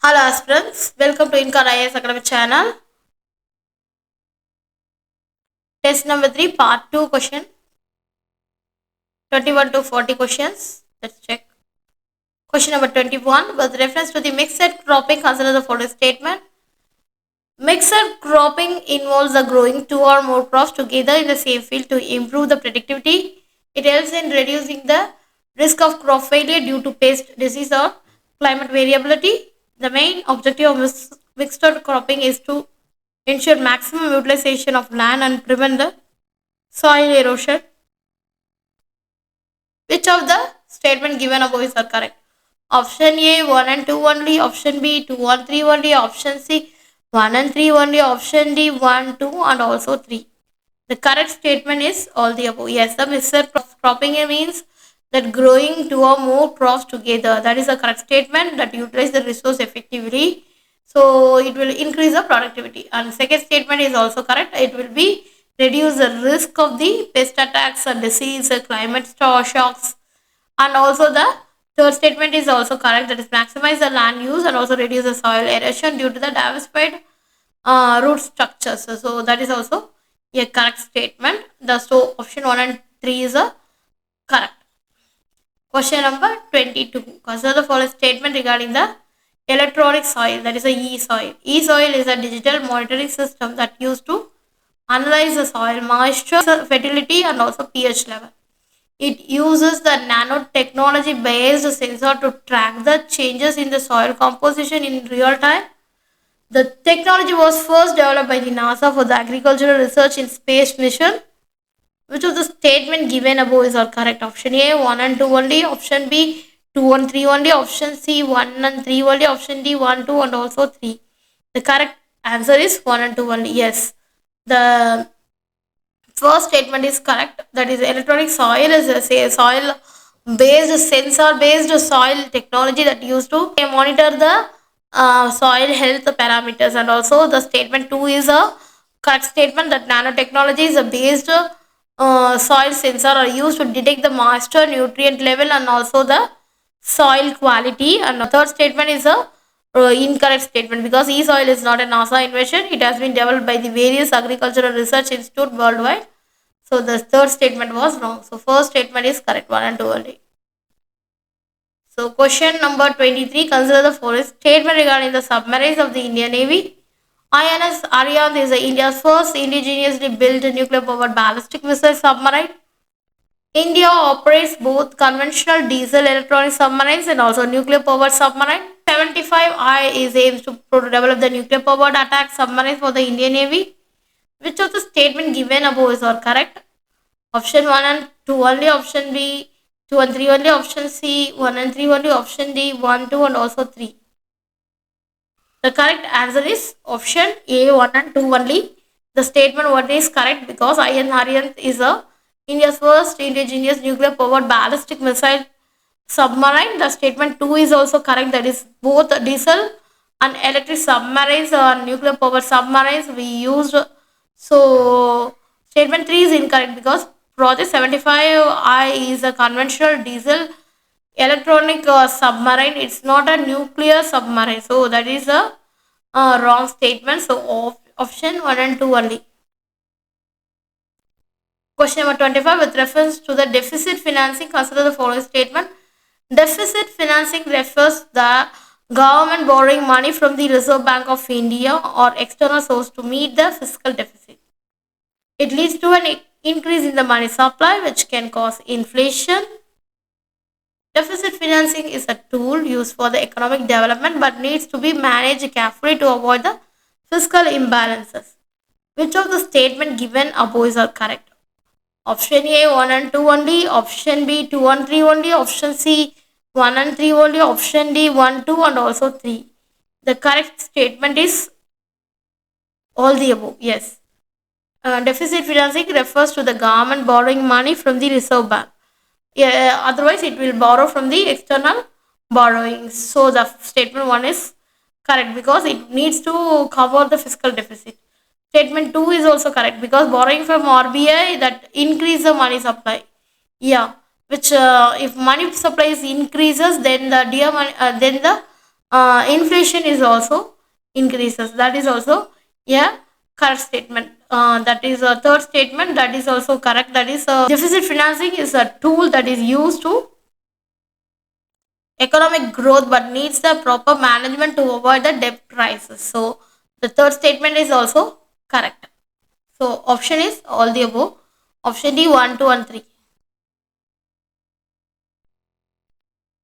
Hello aspirants, welcome to Inkar IAS Academy channel. Test number 3, part 2 question. 21 to 40 questions. Let's check. Question number 21, with reference to the mixed cropping, consider the following statement. Mixed cropping involves the growing two or more crops together in the same field to improve the productivity. It helps in reducing the risk of crop failure due to pest, disease or climate variability. The main objective of mixed cropping is to ensure maximum utilization of land and prevent the soil erosion. Which of the statement given above is correct? Option A 1 and 2 only, option B 2 and 3 only, option C 1 and 3 only, option D 1, 2 and also 3. The correct statement is all the above. Yes, the mixed cropping means that growing two or more crops together. That is the correct statement, that utilize the resource effectively. So it will increase the productivity. And second statement is also correct. It will be reduce the risk of the pest attacks, disease, climate shocks. And also the third statement is also correct. That is maximize the land use and also reduce the soil erosion due to the diversified root structures. So that is also a correct statement. So option 1 and 3 is a correct. Question number 22. Consider the following statement regarding the electronic soil, that is a e-soil. E-soil is a digital monitoring system that used to analyze the soil moisture, fertility and also pH level. It uses the nanotechnology based sensor to track the changes in the soil composition in real time. The technology was first developed by the NASA for the agricultural research in space mission. Which of the statement given above is correct? Option A 1 and 2 only, option B 2 and 3 only, option C 1 and 3 only, option D 1, 2 and also 3. The correct answer is 1 and 2 only. Yes, the first statement is correct. That is, electronic soil is a soil based sensor based soil technology that used to monitor the soil health parameters. And also the statement 2 is a correct statement, that nanotechnology is a based soil sensor are used to detect the moisture, nutrient level and also the soil quality. And the third statement is a incorrect statement, because e-soil is not a NASA invention. It has been developed by the various agricultural research institute worldwide. So the third statement was wrong. So first statement is correct, 1 and 2 only. So question number 23, consider the following statement regarding the submarines of the Indian Navy. INS Ariane is India's first indigenously built nuclear powered ballistic missile submarine. India operates both conventional diesel electronic submarines and also nuclear powered submarine. 75I is aims to develop the nuclear powered attack submarines for the Indian Navy. Which of the statement given above is correct? Option 1 and 2 only, option B 2 and 3 only, option C 1 and 3 only, option D 1, 2 and also 3. The correct answer is option A 1 and 2 only. The statement 1 is correct because IN Ariane is India's first indigenous nuclear powered ballistic missile submarine. The statement 2 is also correct, that is both diesel and electric submarines or nuclear powered submarines we used. So statement 3 is incorrect because project 75I is a conventional diesel electronic submarine. It's not a nuclear submarine. So that is a wrong statement. So option 1 and 2 only. Question number 25, with reference to the deficit financing, consider the following statement. Deficit financing refers the government borrowing money from the Reserve Bank of India or external source to meet the fiscal deficit. It leads to an increase in the money supply, which can cause inflation. Deficit financing is a tool used for the economic development but needs to be managed carefully to avoid the fiscal imbalances. Which of the statement given above is correct? Option A 1 and 2 only, option B 2 and 3 only, option C 1 and 3 only, option D 1, 2 and also 3. The correct statement is all the above. Yes. Deficit financing refers to the government borrowing money from the Reserve Bank. Otherwise, it will borrow from the external borrowings. So the statement 1 is correct because it needs to cover the fiscal deficit. Statement 2 is also correct because borrowing from RBI that increase the money supply. Yeah, which if money supply increases, then the inflation is also increases. That is also a correct statement. That is a third statement. That is also correct. That is deficit financing is a tool that is used to economic growth but needs the proper management to avoid the debt crisis. So the third statement is also correct. So option is all the above. Option D 1, 2 and 3.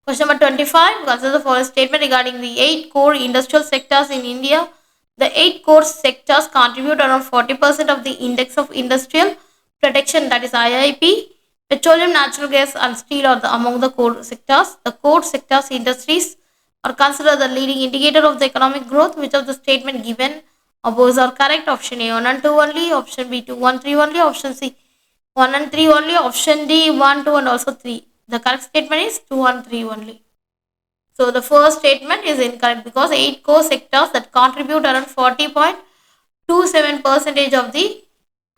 Question number 25. Consider the following statement regarding the 8 core industrial sectors in India. The 8 core sectors contribute around 40% of the index of industrial protection, that is IIP. Petroleum, natural gas and steel are among the core sectors. The core sectors industries are considered the leading indicator of the economic growth. Which of the statement given above are correct? Option A 1 and 2 only, option B 2, 1, 3 only, option C 1 and 3 only, option D 1, 2 and also 3. The correct statement is 2 and 3 only. So the first statement is incorrect because 8 core sectors that contribute around 40.27% of the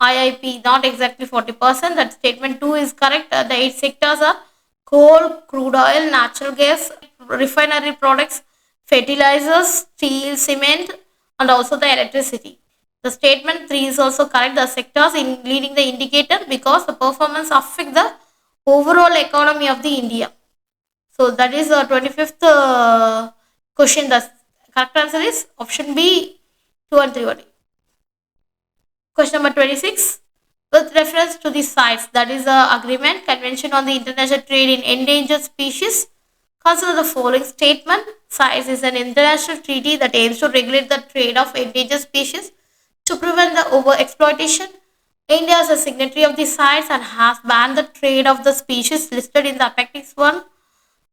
IIP, not exactly 40%. That statement 2 is correct. The 8 sectors are coal, crude oil, natural gas, refinery products, fertilizers, steel, cement, and also the electricity. The statement 3 is also correct. The sectors in leading the indicator because the performance affect the overall economy of the India. So that is the 25th question. The correct answer is option B 2 and 3 only. Question number 26. With reference to the CITES, that is the Agreement Convention on the International Trade in Endangered Species, consider the following statement. CITES is an international treaty that aims to regulate the trade of endangered species to prevent the overexploitation. India is a signatory of the CITES and has banned the trade of the species listed in the Appendix 1.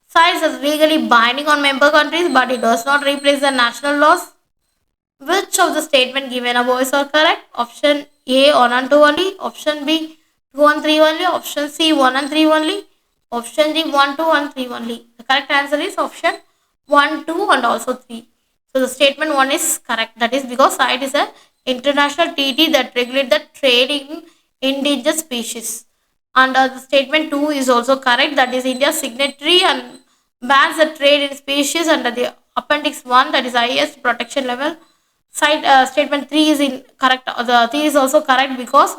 CITES is legally binding on member countries, but it does not replace the national laws. Which of the statement given above is correct? Option A 1 and 2 only, option B 2 and 3 only, option C 1 and 3 only, option D 1, 2 and 3 only. The correct answer is option 1, 2 and also 3. So the statement 1 is correct. That is because CITES is an international treaty that regulates the trade in endangered species. And the statement 2 is also correct. That is India's signatory and bans the trade in species under the Appendix 1, that is highest protection level. Statement 3 is incorrect. The 3 is also correct because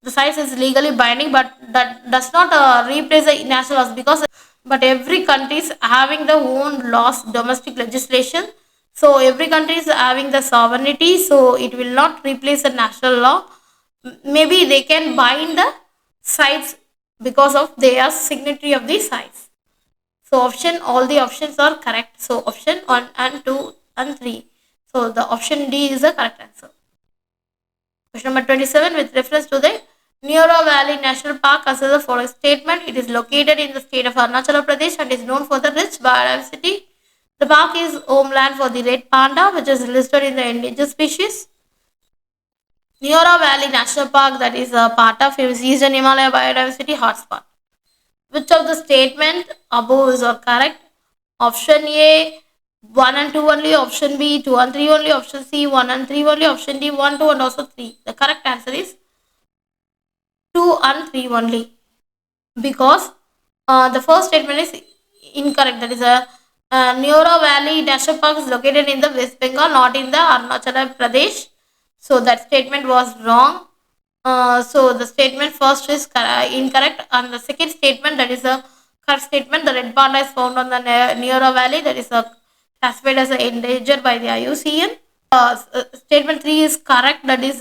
the CITES is legally binding, but that does not replace the national laws because but every country is having the own laws, domestic legislation. So every country is having the sovereignty, so it will not replace the national law. Maybe they can bind the CITES because of they are signatory of the CITES. So all the options are correct. So option 1 and 2 and 3. So the option D is the correct answer. Question number 27. With reference to the Neora Valley National Park, consider the following statement. It is located in the state of Arunachal Pradesh and is known for the rich biodiversity. The park is homeland for the red panda, which is listed in the endangered species. Neora Valley National Park, that is a part of Eastern Himalaya biodiversity hotspot. Which of the statement above is correct? Option A 1 and 2 only, option B 2 and 3 only, option C 1 and 3 only, option D 1, 2 and also 3. The correct answer is 2 and 3 only because the first statement is incorrect. That is a Neora Valley National Park is located in the West Bengal, not in the Arunachal Pradesh. So that statement was wrong. So the statement first is incorrect, and the second statement, that is a correct statement. The red panda is found on the Neora Valley, that is classified as endangered by the IUCN. Statement 3 is correct, that is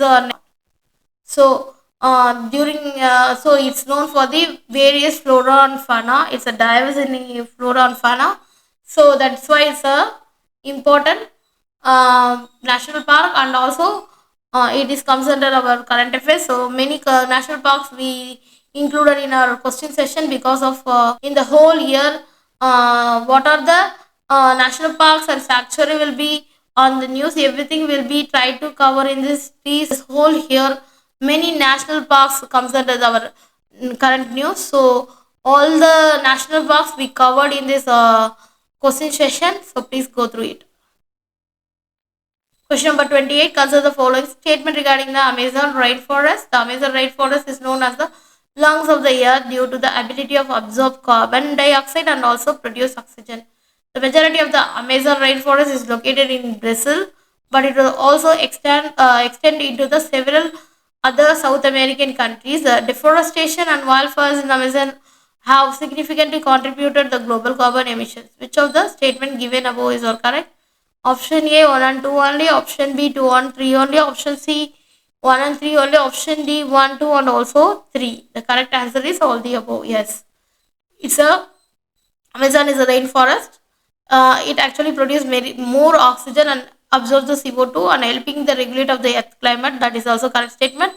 so so it's known for the various flora and fauna. It's a diverse in flora and fauna, so that's why it's a important national park, and also it is comes under our current affairs. So many national parks we included in our question session because of in the whole year what are the national parks and sanctuary will be on the news. Everything will be tried to cover in this whole year. Many national parks comes under our current news. So all the national parks we covered in this question session. So please go through it. Question number 28. Consider the following statement regarding the Amazon rainforest. The Amazon rainforest is known as the lungs of the earth due to the ability of absorb carbon dioxide and also produce oxygen. The majority of the Amazon rainforest is located in Brazil, but it will also extend into the several other South American countries. Deforestation and wildfires in the Amazon have significantly contributed to the global carbon emissions. Which of the statement given above is all correct? Option A 1 and 2 only, option B 2 and 3 only, option C 1 and 3 only, option D 1, 2 and also 3. The correct answer is all the above. Yes. It's a Amazon is a rainforest. It actually produces more oxygen and absorbs the CO2 and helping the regulate of the earth climate. That is also correct statement.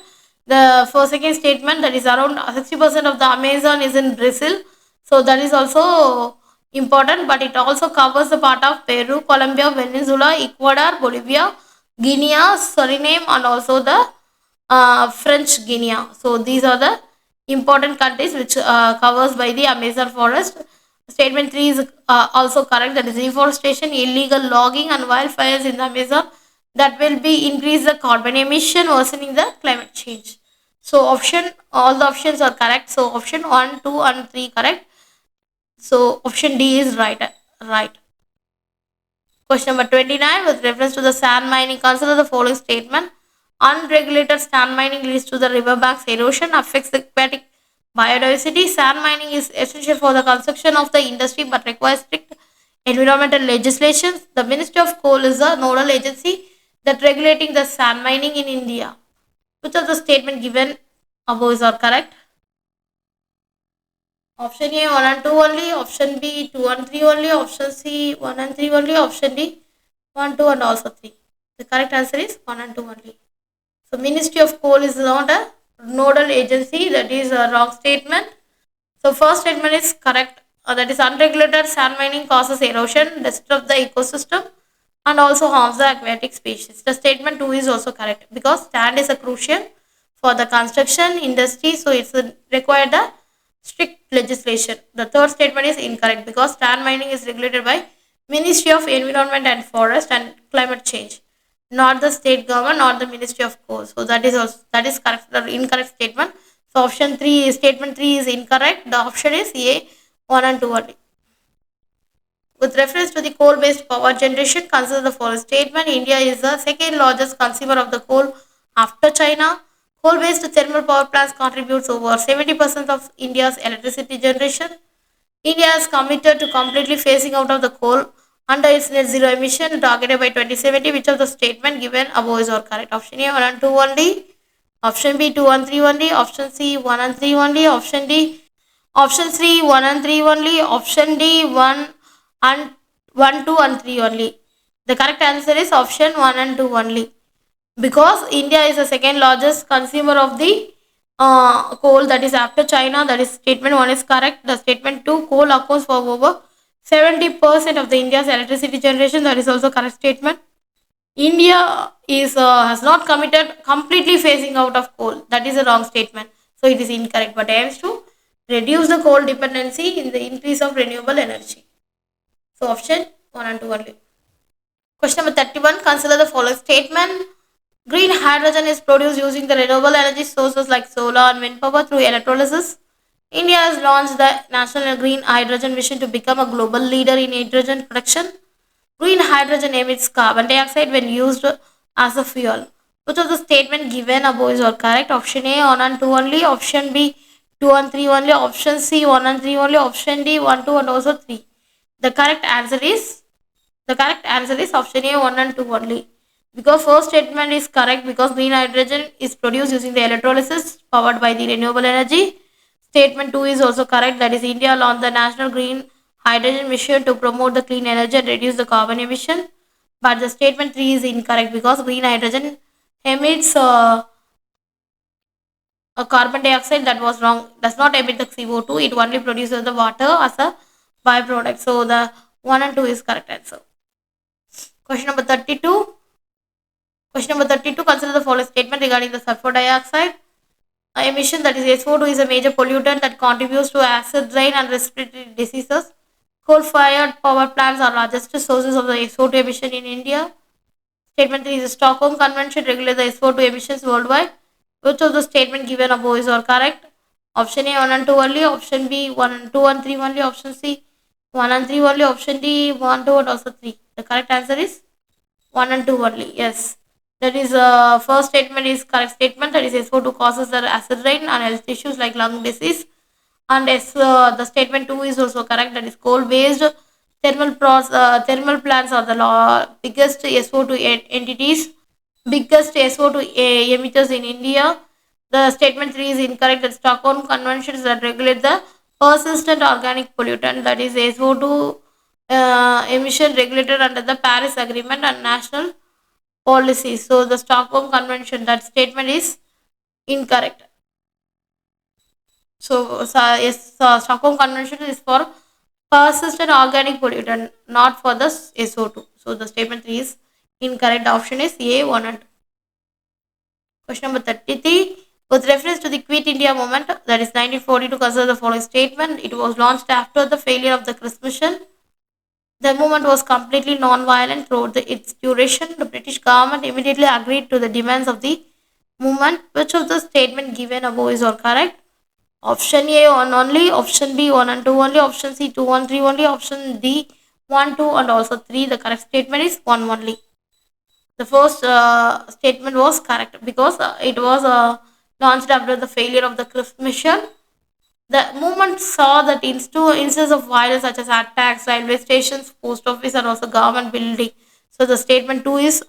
The first second statement, that is around 60% of the Amazon is in Brazil. So that is also important, but it also covers the part of Peru, Colombia, Venezuela, Ecuador, Bolivia, Guinea, Suriname, and also the French Guinea. So these are the important countries which covers by the Amazon forest. Statement 3 is also correct. That is deforestation, illegal logging and wildfires in the Amazon that will be increase the carbon emission, worsening the climate change. So all the options are correct. So option 1, 2 and 3 correct. So option D is right. Question number 29, with reference to the sand mining, consider the following statement. Unregulated sand mining leads to the riverbanks erosion, affects the aquatic biodiversity. Sand mining is essential for the construction of the industry but requires strict environmental legislation. The Ministry of Coal is the nodal agency that regulating the sand mining in India. Which of the statement given above is all correct? Option A 1 and 2 only, option B 2 and 3 only, option C 1 and 3 only, option D 1, 2 and also 3. The correct answer is 1 and 2 only. So Ministry of Coal is not a nodal agency. That is a wrong statement. So first statement is correct. That is unregulated sand mining causes erosion, disrupts the ecosystem and also harms the aquatic species. The statement 2 is also correct because sand is a crucial for the construction industry. So it's required the strict legislation. The third statement is incorrect because sand mining is regulated by Ministry of Environment and Forest and Climate Change, not the state government, not the Ministry of Coal. So that is correct, the incorrect statement. So option 3, statement 3 is incorrect. The option is A 1 and 2 only. With reference to the coal-based power generation, consider the following statement. India is the second largest consumer of the coal after China. Coal-based thermal power plants contributes over 70% of India's electricity generation. India is committed to completely phasing out of the coal under its net zero emission targeted by 2070. Which of the statement given above is all correct? Option A 1 and 2 only. Option B 2 and 3 only. Option C 1 and 3 only. Option D. Option C 1 and 3 only. Option D 1, 2 and 3 only. The correct answer is option 1 and 2 only. Because India is the second largest consumer of the coal, that is after China. That is statement 1 is correct. The statement 2, coal accounts for over 70% of the India's electricity generation. That is also correct statement. India is has not committed completely phasing out of coal. That is a wrong statement. So it is incorrect, but aims to reduce the coal dependency in the increase of renewable energy. So option 1 and 2 only. Question number 31. Consider the following statement. Green hydrogen is produced using the renewable energy sources like solar and wind power through electrolysis. India has launched the National Green Hydrogen Mission to become a global leader in hydrogen production. Green hydrogen emits carbon dioxide when used as a fuel. Which of the statement given above is all correct? Option A 1 and 2 only, option B 2 and 3 only, option C 1 and 3 only, option D 1, 2 and also 3. The correct answer is option A 1 and 2 only. Because first statement is correct because green hydrogen is produced using the electrolysis powered by the renewable energy. Statement 2 is also correct, that is India launched the National Green Hydrogen Mission to promote the clean energy and reduce the carbon emission. But the statement 3 is incorrect because green hydrogen emits a carbon dioxide. That was wrong. Does not emit the CO2. It only produces the water as a byproduct. So the 1 and 2 is correct answer. Question number 32. Question number 32. Consider the following statement regarding the sulfur dioxide emission. That is SO2 is a major pollutant that contributes to acid rain and respiratory diseases. Coal-fired power plants are largest sources of the SO2 emission in India. Statement 3 is the Stockholm Convention regulates the SO2 emissions worldwide. Which of the statement given above is all correct? Option A 1 and 2 only, option B 1 and 2 and 3 only, option C 1 and 3 only. Option D 1, 2 and also 3. The correct answer is 1 and 2 only. Yes. That is first statement is correct statement. That is SO2 causes the acid rain and health issues like lung disease. And the statement 2 is also correct. That is coal based thermal plants are the biggest SO2 entities, biggest SO2 emitters in India. The statement 3 is incorrect. That Stockholm conventions that regulate the persistent organic pollutant, that is SO2 emission regulated under the Paris Agreement and national policy. So the Stockholm Convention, that statement is incorrect. So yes, Stockholm Convention is for persistent organic pollutant, not for the SO2. So the statement 3 is incorrect. The option is A, 1 and 2. Question number 33. With reference to the Quit India movement, that is 1942, consider the following statement. It was launched after the failure of the Christmas mission. The movement was completely non-violent throughout its duration. The British government immediately agreed to the demands of the movement. Which of the statement given above is all correct? Option A 1 only, option B 1 and 2 only, option C 2 and 3 only, option D 1, 2 and also 3. The correct statement is 1 only. The first statement was correct because it was launched after the failure of the Christmas mission. The movement saw that instances of violence such as attacks, railway stations, post office, and also government building. So the statement 2 is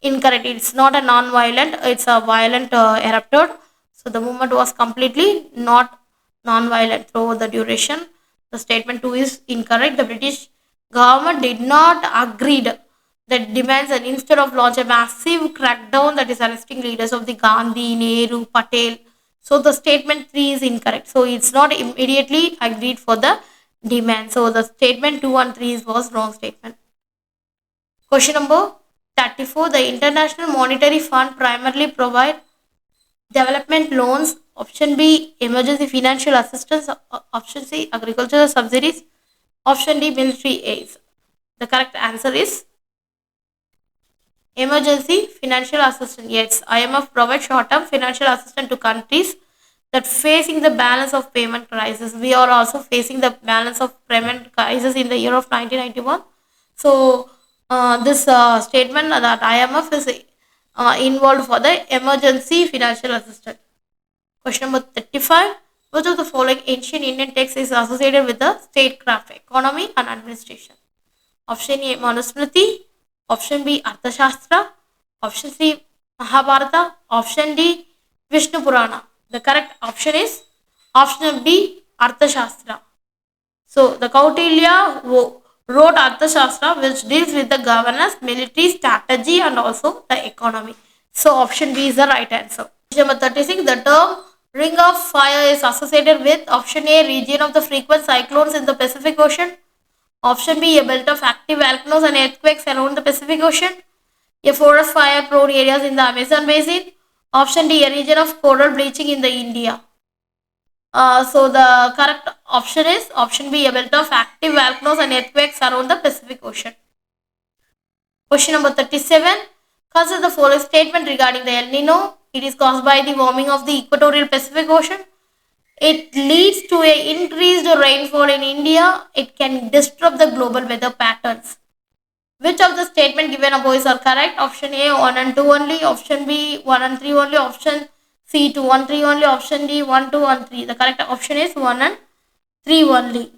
incorrect. It's not a non-violent, it's a violent erupted. So the movement was completely not non-violent throughout the duration. The statement 2 is incorrect. The British government did not agree that demands, and instead of launch a massive crackdown that is arresting leaders of the Gandhi, Nehru, Patel. So the statement 3 is incorrect. So it's not immediately agreed for the demand. So the statement 2 and 3 was wrong statement. Question number 34. The International Monetary Fund primarily provide development loans. Option B, emergency financial assistance. Option C, agricultural subsidies. Option D, military aids. The correct answer is emergency financial assistance. Yes, IMF provides short-term financial assistance to countries that facing the balance of payment crisis. We are also facing the balance of payment crisis in the year of 1991. So this statement that IMF is involved for the emergency financial assistance. Question number 35. Which of the following ancient Indian texts is associated with the statecraft, economy and administration? Option A, Manusmriti. Option B, Arthashastra. Option C, Mahabharata. Option D, Vishnu Purana. The correct option is option B, Arthashastra. So the Kautilya wrote Arthashastra, which deals with the governance, military strategy and also the economy. So option B is the right answer. Number 36. The term ring of fire is associated with option A, region of the frequent cyclones in the Pacific Ocean. Option B, a belt of active volcanoes and earthquakes around the Pacific Ocean. A forest fire prone areas in the Amazon basin. Option D, a region of coral bleaching in the India. So the correct option is option B, a belt of active volcanoes and earthquakes around the Pacific Ocean. Question number 37. Consider the following statement regarding the El Nino. It is caused by the warming of the equatorial Pacific Ocean. It leads to an increased rainfall in India. It can disrupt the global weather patterns. Which of the statement given above are correct? Option A 1 and 2 only. Option B 1 and 3 only. Option C 2 and 3 only. Option D 1, 2 and 3. The correct option is 1 and 3 only.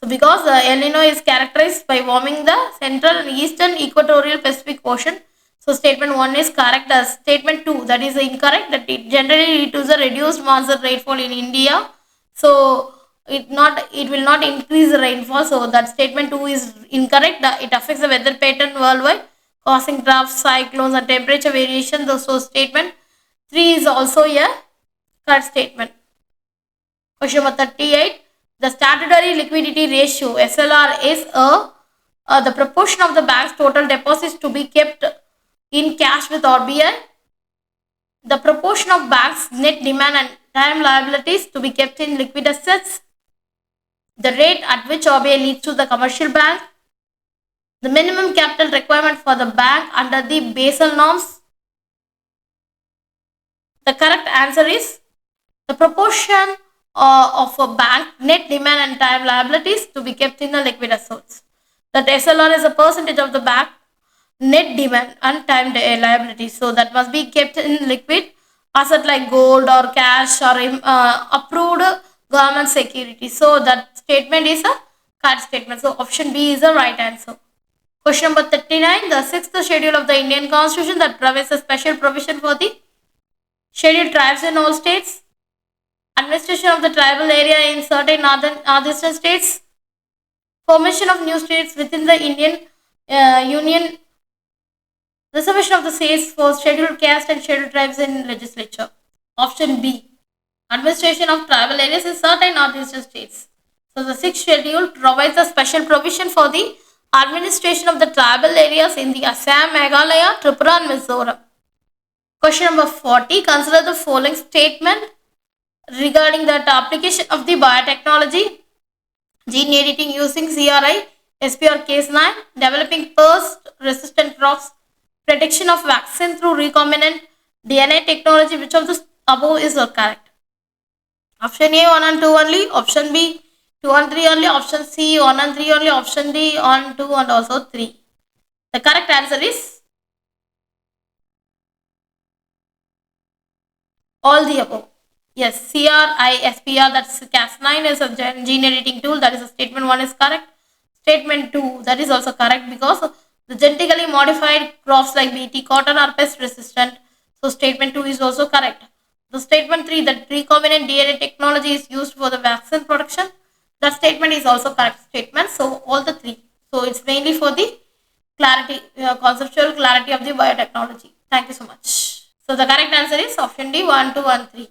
So because El Nino is characterized by warming the central and eastern equatorial Pacific Ocean. So statement 1 is correct. Statement 2, that is incorrect. That it generally leads to the reduced monsoon rainfall in India. So it will not increase the rainfall. So that statement 2 is incorrect. It affects the weather pattern worldwide, causing droughts, cyclones and temperature variation. So statement 3 is also a correct statement. Question number 38. The statutory liquidity ratio SLR is the proportion of the bank's total deposits to be kept in cash with RBI, the proportion of bank's net demand and time liabilities to be kept in liquid assets, the rate at which RBI leads to the commercial bank, the minimum capital requirement for the bank under the Basel norms. The correct answer is the proportion of a bank net demand and time liabilities to be kept in the liquid assets. That SLR is a percentage of the bank net demand and time liabilities. So that must be kept in liquid asset like gold or cash or approved government security. So that statement is a correct statement. So option B is the right answer. Question number 39. The sixth schedule of the Indian Constitution that provides a special provision for the scheduled tribes in all states, administration of the tribal area in certain northeastern states, formation of new states within the Indian Union, reservation of the seats for scheduled caste and scheduled tribes in legislature. Option B. Administration of tribal areas in certain northeastern states. So the sixth schedule provides a special provision for the administration of the tribal areas in the Assam, Meghalaya, Tripura and Mizoram. Question number 40. Consider the following statement regarding the application of the biotechnology, gene editing using CRI, SPR case 9, developing pest resistant crops, prediction of vaccine through recombinant DNA technology. Which of the above is correct? Option A 1 and 2 only, option B 2 and 3 only, option C 1 and 3 only, option D 1, 2 and also 3. The correct answer is all the above. Yes, CRISPR, that's Cas9 is a gene editing tool. That is a statement 1 is correct. Statement 2, that is also correct because the genetically modified crops like BT cotton are pest resistant. So statement 2 is also correct. The statement 3, that recombinant DNA technology is used for the vaccine production. That statement is also correct statement. So all the 3. So it's mainly for the clarity, conceptual clarity of the biotechnology. Thank you so much. So the correct answer is option D 1, 2 and 3.